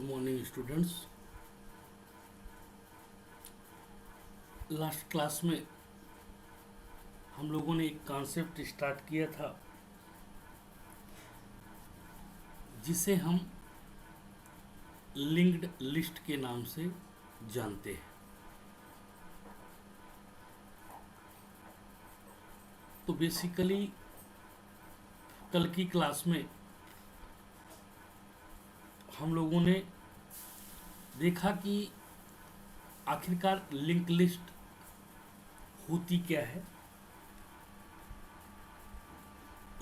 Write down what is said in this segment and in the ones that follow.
Morning students. Last class में हम लोगों ने एक कॉन्सेप्ट स्टार्ट किया था जिसे हम लिंक्ड लिस्ट के नाम से जानते हैं। तो बेसिकली कल की क्लास में हम लोगों ने देखा कि आखिरकार लिंक लिस्ट होती क्या है,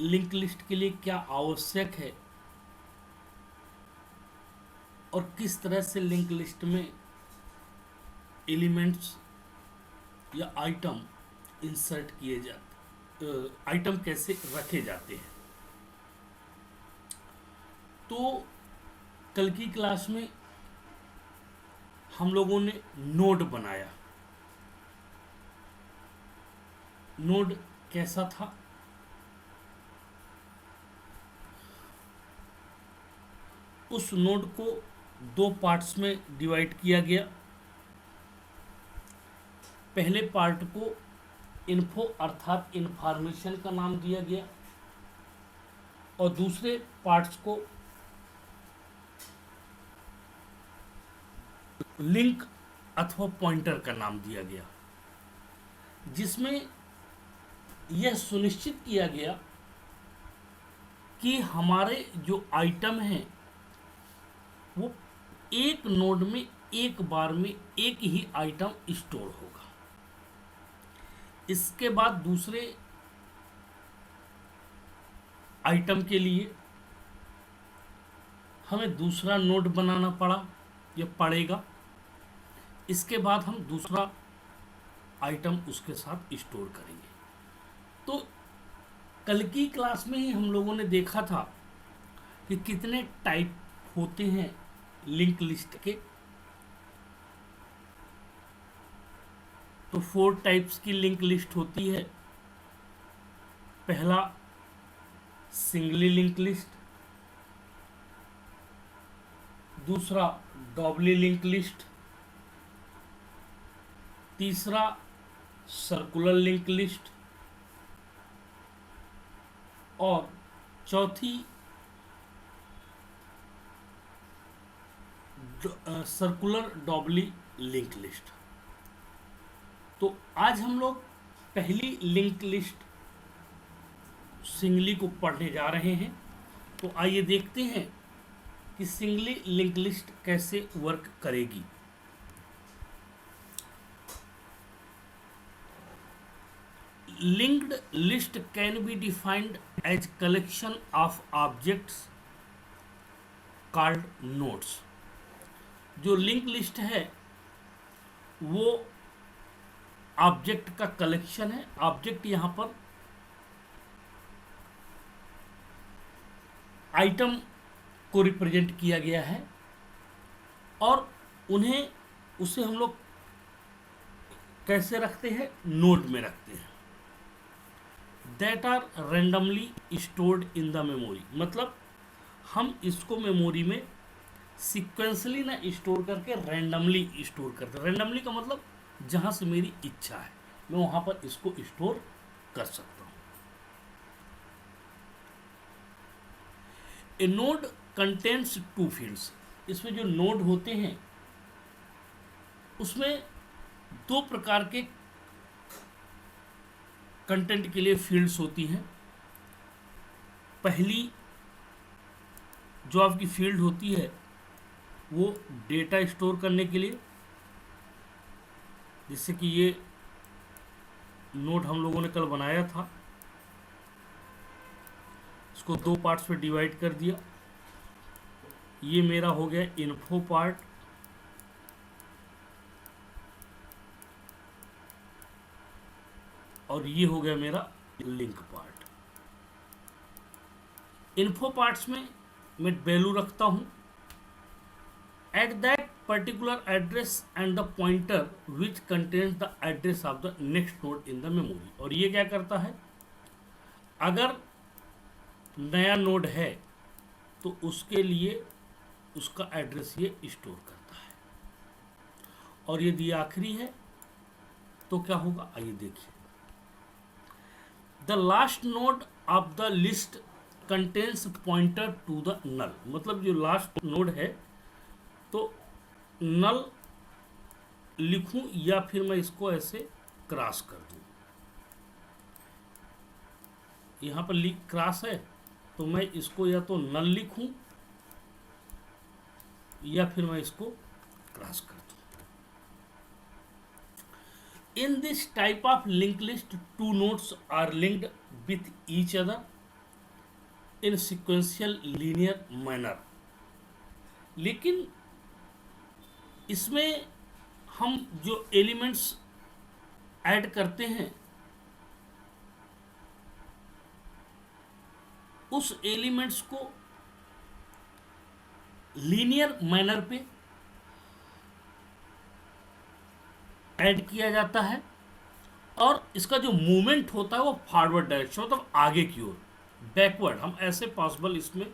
लिंक लिस्ट के लिए क्या आवश्यक है और किस तरह से लिंक लिस्ट में एलिमेंट्स या आइटम इंसर्ट किए जाते, आइटम कैसे रखे जाते हैं। तो कल की क्लास में हम लोगों ने नोड बनाया। नोड कैसा था? उस नोड को दो पार्ट्स में डिवाइड किया गया। पहले पार्ट को इन्फो अर्थात इंफॉर्मेशन का नाम दिया गया और दूसरे पार्ट्स को लिंक अथवा पॉइंटर का नाम दिया गया, जिसमें यह सुनिश्चित किया गया कि हमारे जो आइटम हैं वो एक नोड में एक बार में एक ही आइटम स्टोर होगा। इसके बाद दूसरे आइटम के लिए हमें दूसरा नोड बनाना पड़ा या पड़ेगा। इसके बाद हम दूसरा आइटम उसके साथ स्टोर करेंगे। तो कल की क्लास में ही हम लोगों ने देखा था कि कितने टाइप होते हैं लिंक लिस्ट के। तो 4 टाइप्स की लिंक लिस्ट होती है। पहला सिंगली लिंक लिस्ट, दूसरा डबली लिंक लिस्ट, तीसरा सर्कुलर लिंक लिस्ट और चौथी सर्कुलर डबली लिंक लिस्ट। तो आज हम लोग पहली लिंक लिस्ट सिंगली को पढ़ने जा रहे हैं। तो आइए देखते हैं कि सिंगली लिंक लिस्ट कैसे वर्क करेगी। Linked list can be defined as collection of objects called nodes। जो लिंक लिस्ट है वो ऑब्जेक्ट का कलेक्शन है। ऑब्जेक्ट यहाँ पर आइटम को रिप्रेजेंट किया गया है और उसे हम लोग कैसे रखते हैं? नोड में रखते हैं। That are randomly stored in the memory. मतलब हम इसको मेमोरी में सिक्वेंसली ना स्टोर करके रैंडमली स्टोर करते हैं। रैंडमली का मतलब जहां से मेरी इच्छा है मैं वहां पर इसको स्टोर कर सकता हूं। ए नोड कंटेन्स 2 फील्ड्स। इसमें जो नोड होते हैं उसमें 2 प्रकार के कंटेंट के लिए फील्ड्स होती हैं। पहली जो आपकी फील्ड होती है वो डेटा स्टोर करने के लिए, जिससे कि ये नोड हम लोगों ने कल बनाया था, इसको 2 पार्ट्स में डिवाइड कर दिया। ये मेरा हो गया इन्फो पार्ट और ये हो गया मेरा लिंक पार्ट। इन्फो पार्ट्स में मैं वैल्यू रखता हूं at that particular address and the pointer which contains the address of the next node in the memory. और ये क्या करता है? अगर नया नोड है तो उसके लिए उसका एड्रेस ये स्टोर करता है। और यदि आखिरी है तो क्या होगा, आइए देखिए। The last node of the list contains pointer to the null, मतलब जो लास्ट नोड है तो नल लिखूं या फिर मैं इसको ऐसे क्रॉस कर दूं। यहां पर क्रॉस है तो मैं इसको या तो नल लिखूं या फिर मैं इसको क्रॉस कर दूं। In this type of linked list, two nodes are linked with each other in sequential linear manner. लेकिन इसमें हम जो एलिमेंट्स ऐड करते हैं उस एलिमेंट्स को लीनियर मैनर पे ऐड किया जाता है और इसका जो मूवमेंट होता है वो फॉरवर्ड डायरेक्शन, मतलब आगे की ओर। बैकवर्ड हम ऐसे पॉसिबल इसमें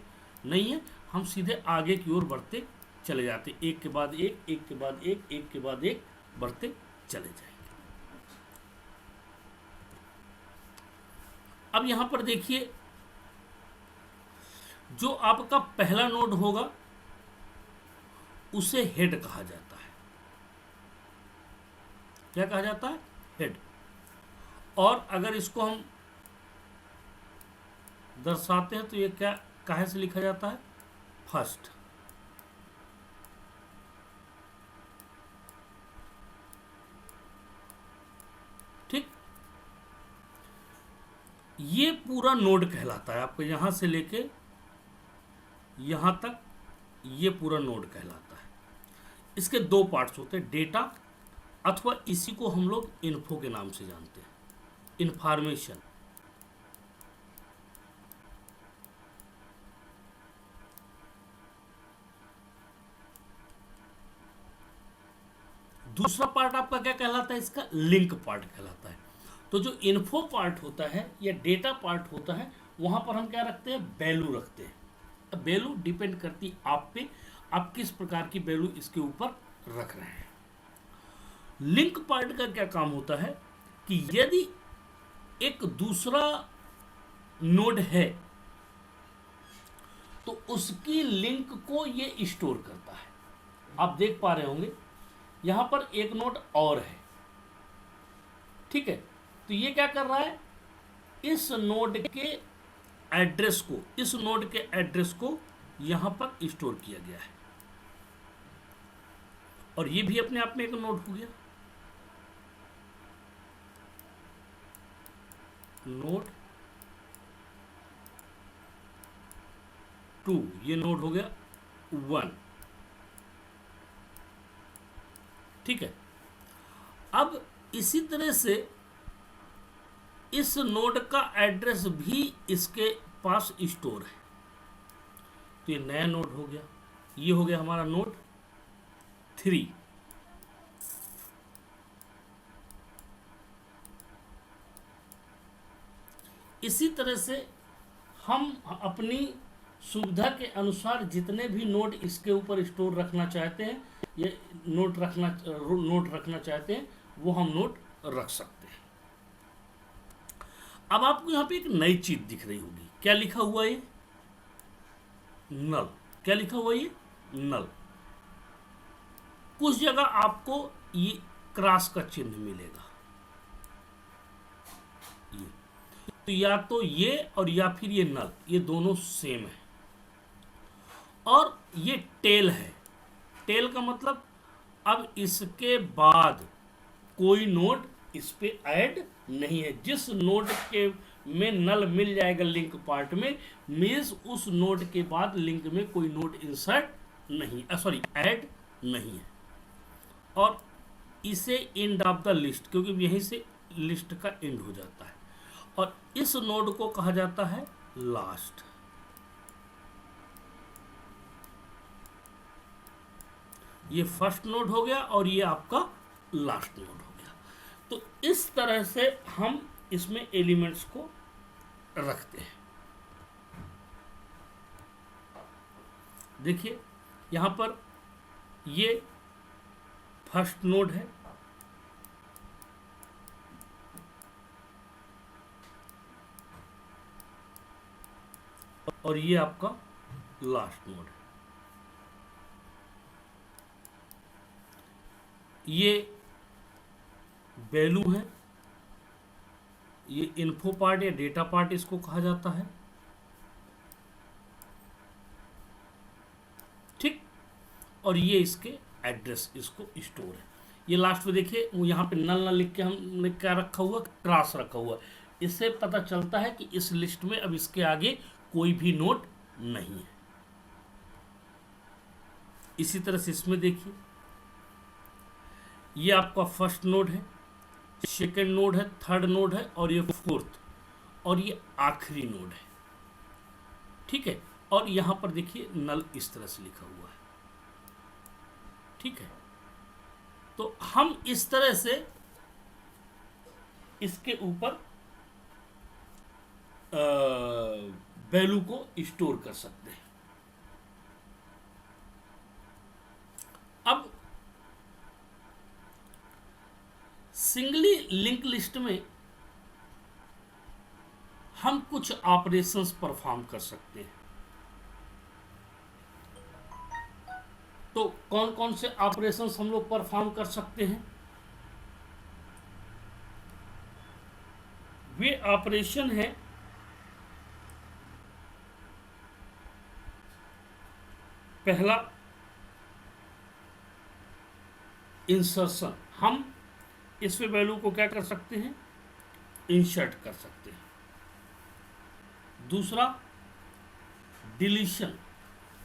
नहीं है, हम सीधे आगे की ओर बढ़ते चले जाते, एक के बाद एक, एक के बाद एक, एक के बाद एक बढ़ते चले जाएंगे। अब यहां पर देखिए, जो आपका पहला नोड होगा उसे हेड कहा जाता है। क्या कहा जाता है? हेड। और अगर इसको हम दर्शाते हैं तो ये क्या काहे से लिखा जाता है? फर्स्ट। ठीक, ये पूरा नोड कहलाता है। आपको यहां से लेके यहां तक ये पूरा नोड कहलाता है। इसके दो पार्ट्स होते हैं, डेटा अथवा इसी को हम लोग इन्फो के नाम से जानते हैं, इंफॉर्मेशन। दूसरा पार्ट आपका क्या कहलाता है? इसका लिंक पार्ट कहलाता है। तो जो इन्फो पार्ट होता है या डेटा पार्ट होता है वहां पर हम क्या रखते हैं? वैल्यू रखते हैं। वैल्यू डिपेंड करती आप पे, आप किस प्रकार की वैल्यू इसके ऊपर रख रहे हैं। लिंक पार्ट का क्या काम होता है कि यदि एक दूसरा नोड है तो उसकी लिंक को ये स्टोर करता है। आप देख पा रहे होंगे यहां पर एक नोड और है, ठीक है। तो ये क्या कर रहा है? इस नोड के एड्रेस को, इस नोड के एड्रेस को यहां पर स्टोर किया गया है और ये भी अपने आप में एक नोड हो गया। नोड 2, ये नोड हो गया 1, ठीक है। अब इसी तरह से इस नोड का एड्रेस भी इसके पास स्टोर है, तो ये नया नोड हो गया। ये हो गया हमारा नोड 3। इसी तरह से हम अपनी सुविधा के अनुसार जितने भी नोड इसके ऊपर स्टोर रखना चाहते हैं, ये नोट रखना चाहते हैं, वो हम नोट रख सकते हैं। अब आपको यहां पे एक नई चीज दिख रही होगी। क्या लिखा हुआ है? नल। क्या लिखा हुआ है? नल। कुछ जगह आपको ये क्रॉस का चिन्ह मिलेगा, ये तो या तो ये और या फिर ये नल, ये दोनों सेम है। और ये टेल है। टेल का मतलब अब इसके बाद कोई नोड इस पे ऐड नहीं है। जिस नोड के में नल मिल जाएगा लिंक पार्ट में, मीन्स उस नोड के बाद लिंक में कोई नोड इंसर्ट नहीं, सॉरी ऐड नहीं है। और इसे एंड ऑफ द लिस्ट, क्योंकि यहीं से लिस्ट का एंड हो जाता है। और इस नोड को कहा जाता है लास्ट। ये फर्स्ट नोड हो गया और ये आपका लास्ट नोड हो गया। तो इस तरह से हम इसमें एलिमेंट्स को रखते हैं। देखिए यहाँ पर ये फर्स्ट नोड है, और ये आपका लास्ट नोड है। ये वैल्यू है, ये इन्फो पार्ट या डेटा पार्ट इसको कहा जाता है, ठीक। और ये इसके एड्रेस, इसको स्टोर है। ये लास्ट में देखिए वो यहाँ पे नल नल लिख के हमने क्या रखा हुआ, क्रॉस रखा हुआ। इससे पता चलता है कि इस लिस्ट में अब इसके आगे कोई भी नोड नहीं है। इसी तरह से इसमें देखिए, ये आपका फर्स्ट नोड है, सेकेंड नोड है, थर्ड नोड है, और ये फोर्थ, और ये आखिरी नोड है, ठीक है। और यहां पर देखिए नल इस तरह से लिखा हुआ है, ठीक है। तो हम इस तरह से इसके ऊपर वैल्यू को स्टोर कर सकते हैं। अब सिंगली लिंक लिस्ट में हम कुछ ऑपरेशंस परफॉर्म कर सकते हैं। तो कौन कौन से ऑपरेशंस हम लोग परफॉर्म कर सकते हैं? वे ऑपरेशन है, पहला इंसर्शन, हम इसमें वैल्यू को क्या कर सकते हैं, इंसर्ट कर सकते हैं। दूसरा डिलीशन,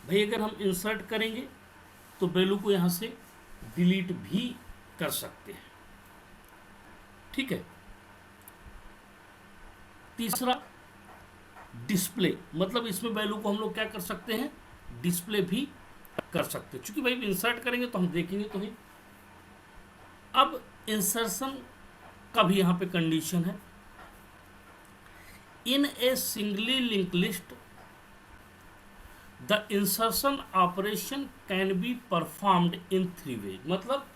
भाई अगर हम इंसर्ट करेंगे तो वैल्यू को यहां से डिलीट भी कर सकते हैं, ठीक है। तीसरा डिस्प्ले, मतलब इसमें वैल्यू को हम लोग क्या कर सकते हैं, डिस्प्ले भी कर सकते हैं। चूंकि भाई इंसर्ट करेंगे तो हम देखेंगे तो ही। अब इंसर्शन का भी यहां पे कंडीशन है, in a singly link list the insertion operation can be performed in 3 ways. मतलब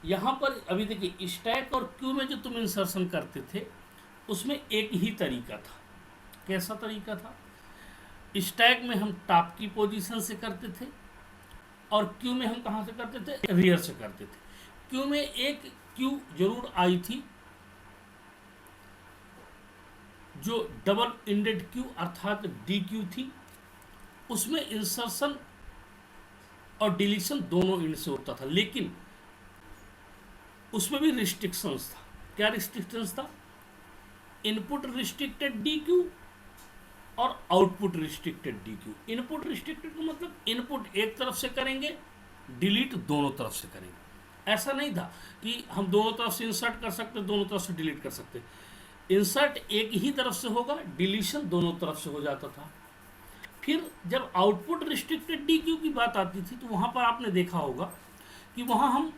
यहां पर अभी देखिए स्टैक और क्यू में जो तुम इंसर्शन करते थे उसमें एक ही तरीका था। कैसा तरीका था? स्टैक में हम टॉप की पोजीशन से करते थे, और क्यू में हम कहां से करते थे, रियर से करते थे। क्यू में एक क्यू जरूर आई थी जो डबल इंडेड क्यू अर्थात डी क्यू थी, उसमें इंसर्शन और डिलीशन दोनों इंड से होता था, लेकिन उसमें भी रिस्ट्रिक्शंस था। क्या रिस्ट्रिक्शंस था? इनपुट रिस्ट्रिक्टेड डी क्यू और output restricted D Q. Input restricted का मतलब इनपुट एक तरफ से करेंगे, डिलीट दोनों तरफ से करेंगे। ऐसा नहीं था कि हम दोनों तरफ से इंसर्ट कर सकते, दोनों तरफ से डिलीट कर सकते। इंसर्ट एक ही तरफ से होगा, डिलीशन दोनों तरफ से हो जाता था। फिर जब आउटपुट रिस्ट्रिक्टेड डी क्यू की बात आती थी तो वहां पर आपने देखा होगा कि वहां हम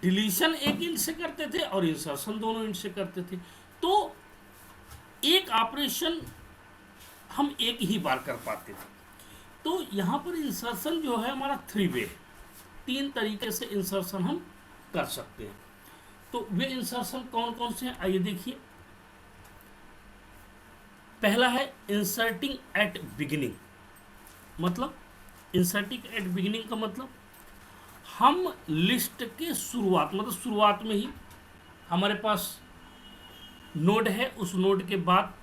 डिलीशन एक इंड से करते थे और इंसर्शन दोनों इंड से करते थे। तो एक ऑपरेशन हम एक ही बार कर पाते थे। तो यहां पर इंसर्शन जो है हमारा 3 वे है, 3 तरीके से इंसर्शन हम कर सकते हैं। तो वे इंसर्शन कौन कौन से हैं, आइए देखिए। पहला है इंसर्टिंग एट बिगिनिंग। मतलब इंसर्टिंग एट बिगिनिंग का मतलब हम लिस्ट के शुरुआत, मतलब शुरुआत में ही हमारे पास नोड है, उस नोड के बाद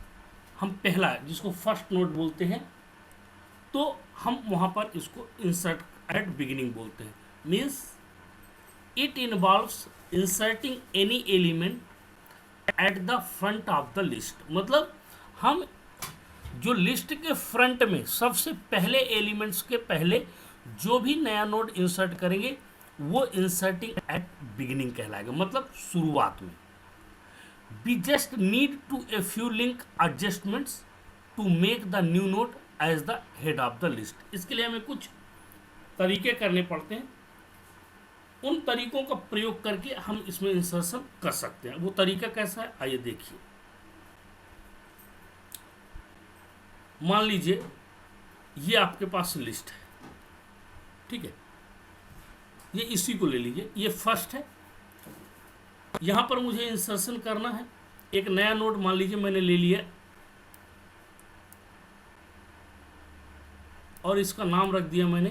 हम पहला जिसको फर्स्ट नोड बोलते हैं, तो हम वहां पर इसको इंसर्ट एट बिगिनिंग बोलते हैं। Means it involves inserting any element at the front of the list. मतलब हम जो लिस्ट के फ्रंट में सबसे पहले एलिमेंट्स के पहले जो भी नया नोड इंसर्ट करेंगे वो इंसर्टिंग एट बिगिनिंग कहलाएगा, मतलब शुरुआत में। We just need to a few link adjustments to make the new node as the head of the list। इसके लिए हमें कुछ तरीके करने पड़ते हैं, उन तरीकों का प्रयोग करके हम इसमें इंसर्शन कर सकते हैं। वो तरीका कैसा है, आइए देखिए। मान लीजिए ये आपके पास लिस्ट है, ठीक है, ये इसी को ले लीजिए, ये फर्स्ट है। यहाँ पर मुझे इंसर्शन करना है, एक नया नोड मान लीजिए मैंने ले लिया और इसका नाम रख दिया मैंने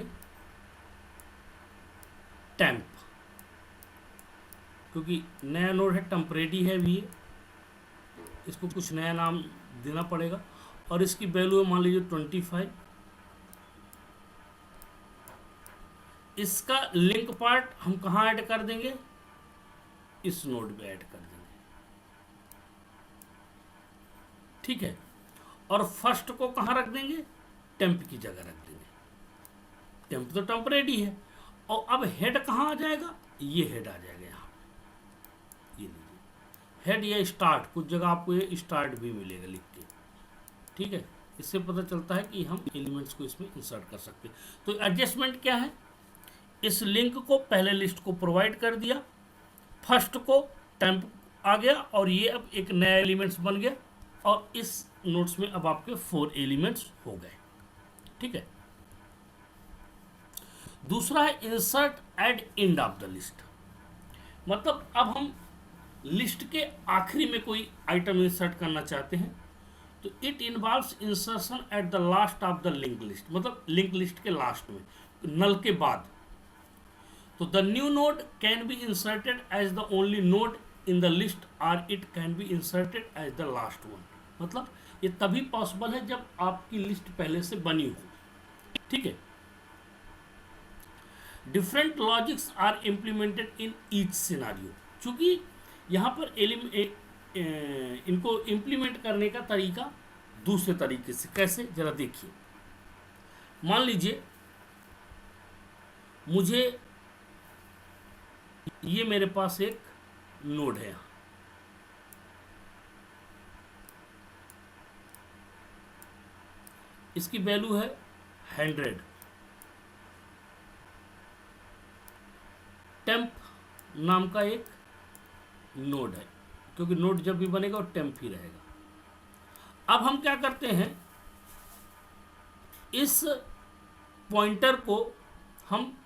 टेम्प, क्योंकि नया नोड है, टेम्परेरी है भी ये, इसको कुछ नया नाम देना पड़ेगा। और इसकी वैल्यू है मान लीजिए 25। इसका लिंक पार्ट हम कहाँ ऐड कर देंगे, इस नोड पे ऐड कर देंगे, ठीक है। और फर्स्ट को कहाँ रख देंगे, टेम्प की जगह रख देंगे, टेम्प तो टेम्परेरी है। और अब हेड कहाँ आ जाएगा, ये हेड आ जाएगा यहाँ, ये लीजिए हेड या स्टार्ट, कुछ जगह आपको ये स्टार्ट भी मिलेगा लिख के, ठीक है। इससे पता चलता है कि हम एलिमेंट्स को इसमें इंसर्ट कर सकते हैं। तो एडजस्टमेंट क्या है, इस लिंक को पहले लिस्ट को प्रोवाइड कर दिया, फर्स्ट को टेम्प आ गया और ये अब एक नया एलिमेंट्स बन गया और इस नोट्स में अब आपके 4 एलिमेंट्स हो गए, ठीक है। दूसरा है insert at end of the list, मतलब अब हम लिस्ट के आखिरी में कोई आइटम इंसर्ट करना चाहते हैं तो it involves insertion at the last of the link list, मतलब लिंक लिस्ट के लास्ट में, नल के बाद। तो the new node can be inserted as the only node in the list और it can be inserted as the last one, मतलब ये तभी पॉसिबल है जब आपकी लिस्ट पहले से बनी हो, ठीक है। Different logics are implemented in each scenario, चूंकि यहाँ पर इनको इम्प्लीमेंट करने का तरीका दूसरे तरीके से, कैसे जरा देखिए। मान लीजिए मुझे ये मेरे पास एक नोड है यहाँ, इसकी वैल्यू है 100, टेम्प नाम का एक नोड है, क्योंकि नोड जब भी बनेगा वो टेम्प ही रहेगा। अब हम क्या करते हैं, इस पॉइंटर को हम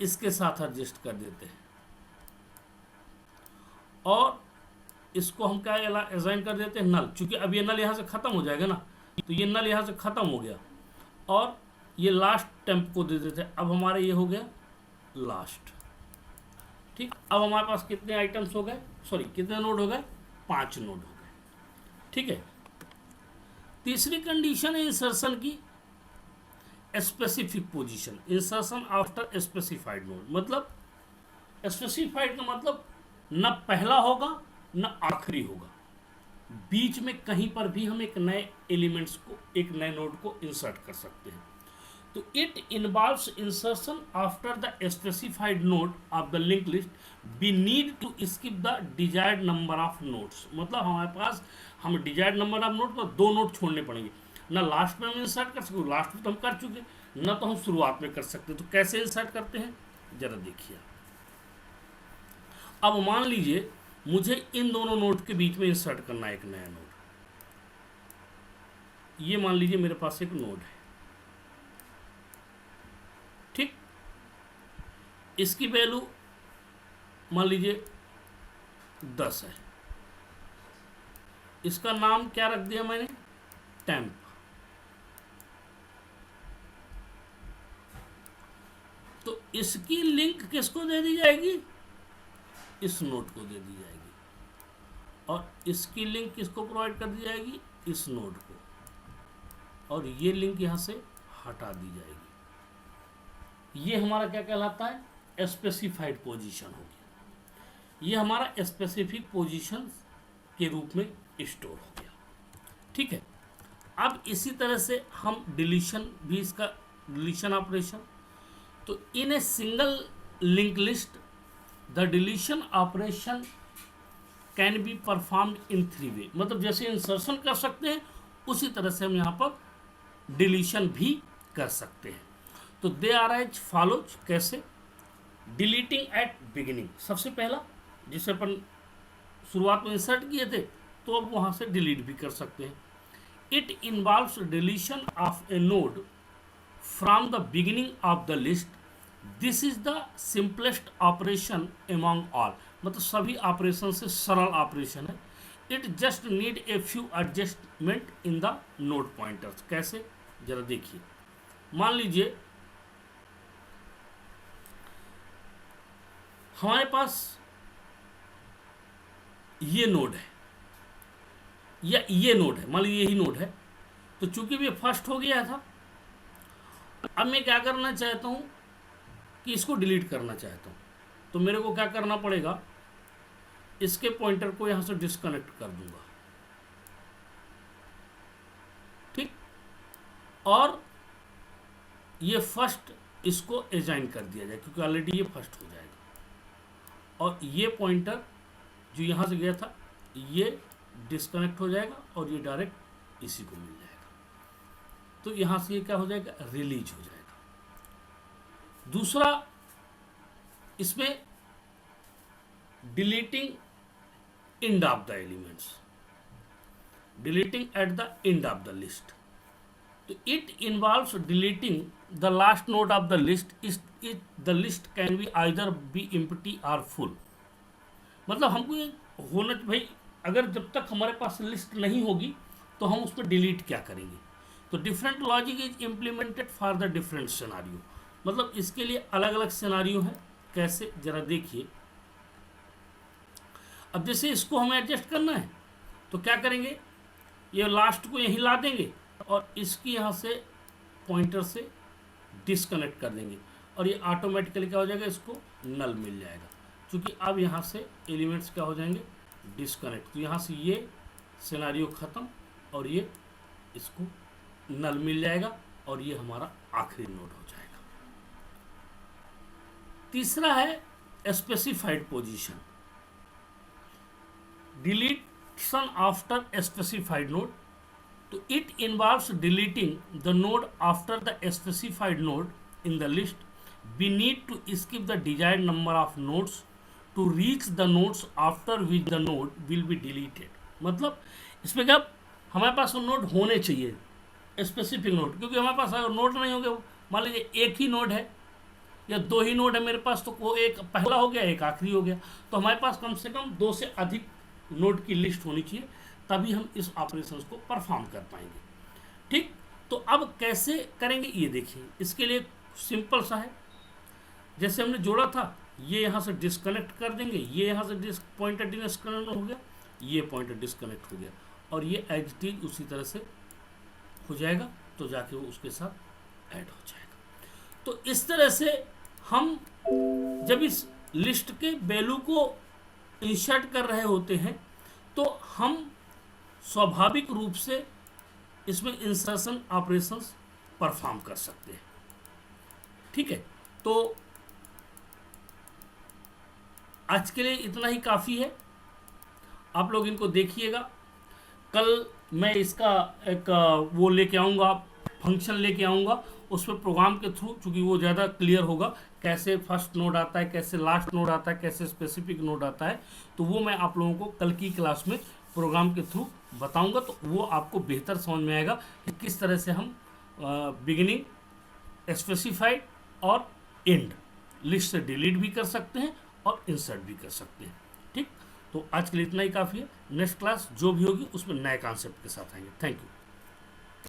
इसके साथ एडजस्ट कर देते हैं और इसको हम क्या असाइन कर देते हैं नल, क्योंकि अब ये नल यहाँ से ख़त्म हो जाएगा ना, तो ये नल यहाँ से ख़त्म हो गया और ये लास्ट टेम्प को दे देते हैं। अब हमारे ये हो गया लास्ट, ठीक। अब हमारे पास कितने आइटम्स हो गए, सॉरी कितने नोड हो गए, 5 नोड हो गए, ठीक है। तीसरी कंडीशन है इंसर्शन की, specific position, insertion after specified node, मतलब स्पेसिफाइड का मतलब न पहला होगा न आखिरी होगा, बीच में कहीं पर भी हम एक नए एलिमेंट्स को, एक नए नोड को इंसर्ट कर सकते हैं। तो it involves insertion after the specified node of the link list, we need to skip the desired number of nodes, मतलब हमारे पास हम डिजायर्ड नंबर ऑफ नोड पर 2 नोड छोड़ने पड़ेंगे, ना लास्ट में हम इंसर्ट कर सकते, लास्ट में तो हम कर चुके, ना तो हम शुरुआत में कर सकते। तो कैसे इंसर्ट करते हैं जरा देखिए। अब मान लीजिए मुझे इन दोनों नोड के बीच में इंसर्ट करना है एक नया नोड, ये मान लीजिए मेरे पास एक नोड है, ठीक। इसकी वैल्यू मान लीजिए 10 है, इसका नाम क्या रख दिया मैंने, टेम्प। तो इसकी लिंक किसको दे दी जाएगी, इस नोड को दे दी जाएगी, और इसकी लिंक किसको प्रोवाइड कर दी जाएगी, इस नोड को, और ये लिंक यहां से हटा दी जाएगी। ये हमारा क्या कहलाता है, स्पेसिफाइड पोजीशन हो गया, ये हमारा स्पेसिफिक पोजीशन के रूप में स्टोर हो गया, ठीक है। अब इसी तरह से हम डिलीशन भी, इसका डिलीशन ऑपरेशन, तो in a single link list the deletion operation can be performed in 3 way, मतलब जैसे इंसर्शन कर सकते हैं उसी तरह से हम यहाँ पर डिलीशन भी कर सकते हैं। तो दे आर एज फॉलोज, कैसे, डिलीटिंग एट बिगिनिंग, सबसे पहला जिसे अपन शुरुआत में इंसर्ट किए थे तो अब वहाँ से डिलीट भी कर सकते हैं। It involves deletion of A node from the beginning of the list, this is the simplest operation among all, मतलब सभी ऑपरेशन से सरल ऑपरेशन है। It just need a few adjustment in the node pointers. कैसे, जरा देखिए। मान लीजिए हमारे पास ये नोड है या ये नोड है, मान लीजिए यही नोड है। तो चूंकि ये फर्स्ट हो गया था, अब मैं क्या करना चाहता हूं कि इसको डिलीट करना चाहता हूं, तो मेरे को क्या करना पड़ेगा, इसके पॉइंटर को यहां से डिस्कनेक्ट कर दूंगा, ठीक। और ये फर्स्ट इसको असाइन कर दिया जाए क्योंकि ऑलरेडी ये फर्स्ट हो जाएगा, और ये पॉइंटर जो यहां से गया था ये डिस्कनेक्ट हो जाएगा और ये डायरेक्ट इसी को मिल जाएगा। तो यहां से ये क्या हो जाएगा, रिलीज हो जाएगा। दूसरा, इसमें deleting end of the elements, deleting at the end of the list. So it involves deleting the last node of the list. The list can be either be empty or full. मतलब हमको ये होना भाई, अगर जब तक हमारे पास list नहीं होगी तो हम उस पर डिलीट क्या करेंगे। तो different logic is implemented for the different scenario, मतलब इसके लिए अलग अलग सिनारियो है। कैसे, जरा देखिए। अब जैसे इसको हमें एडजस्ट करना है तो क्या करेंगे, ये लास्ट को यहीं ला देंगे और इसकी यहाँ से पॉइंटर से डिस्कनेक्ट कर देंगे और ये ऑटोमेटिकली क्या हो जाएगा, इसको नल मिल जाएगा। क्योंकि अब यहाँ से एलिमेंट्स क्या हो जाएंगे, डिस्कनेक्ट। तो यहाँ से ये सिनारियो ख़त्म और ये इसको नल मिल जाएगा और ये हमारा आखिरी नोड हो जाएगा। तीसरा है specified position, deletion after a specified node. So it involves deleting the node after the specified node in the list. We need to skip the desired number of nodes to reach the nodes after which the node will be deleted. मतलब इसमें क्या, हमारे पास वो node होने चाहिए specific node, क्योंकि हमारे पास अगर नोड नहीं होंगे, मान लीजिए एक ही नोड है या दो ही नोड है मेरे पास, तो वो एक पहला हो गया एक आखिरी हो गया, तो हमारे पास कम से कम दो से अधिक नोड की लिस्ट होनी चाहिए, तभी हम इस ऑपरेशंस को परफॉर्म कर पाएंगे, ठीक। तो अब कैसे करेंगे ये देखिए। इसके लिए सिंपल सा है, जैसे हमने जोड़ा था, ये यहाँ से डिस्कनेक्ट कर देंगे, ये यहाँ से पॉइंटर डिस्कनेक्ट हो गया, ये पॉइंटर डिस्कनेक्ट हो गया और ये एज इट इज उसी तरह से हो जाएगा, तो जाके वो उसके साथ ऐड हो जाएगा। तो इस तरह से हम जब इस लिस्ट के वैल्यू को इंसर्ट कर रहे होते हैं तो हम स्वाभाविक रूप से इसमें इंसर्शन ऑपरेशंस परफॉर्म कर सकते हैं, ठीक है। तो आज के लिए इतना ही काफ़ी है, आप लोग इनको देखिएगा। कल मैं इसका एक वो लेके आऊँगा, फंक्शन लेके आऊँगा, उस पर प्रोग्राम के थ्रू, चूँकि वो ज़्यादा क्लियर होगा, कैसे फर्स्ट नोड आता है, कैसे लास्ट नोड आता है, कैसे स्पेसिफिक नोड आता है, तो वो मैं आप लोगों को कल की क्लास में प्रोग्राम के थ्रू बताऊंगा। तो वो आपको बेहतर समझ में आएगा कि किस तरह से हम बिगिनिंग, स्पेसिफाइड और एंड लिस्ट से डिलीट भी कर सकते हैं और इंसर्ट भी कर सकते हैं, ठीक। तो आज के लिए इतना ही काफ़ी है। नेक्स्ट क्लास जो भी होगी उसमें नए कॉन्सेप्ट के साथ आएंगे। Thank you.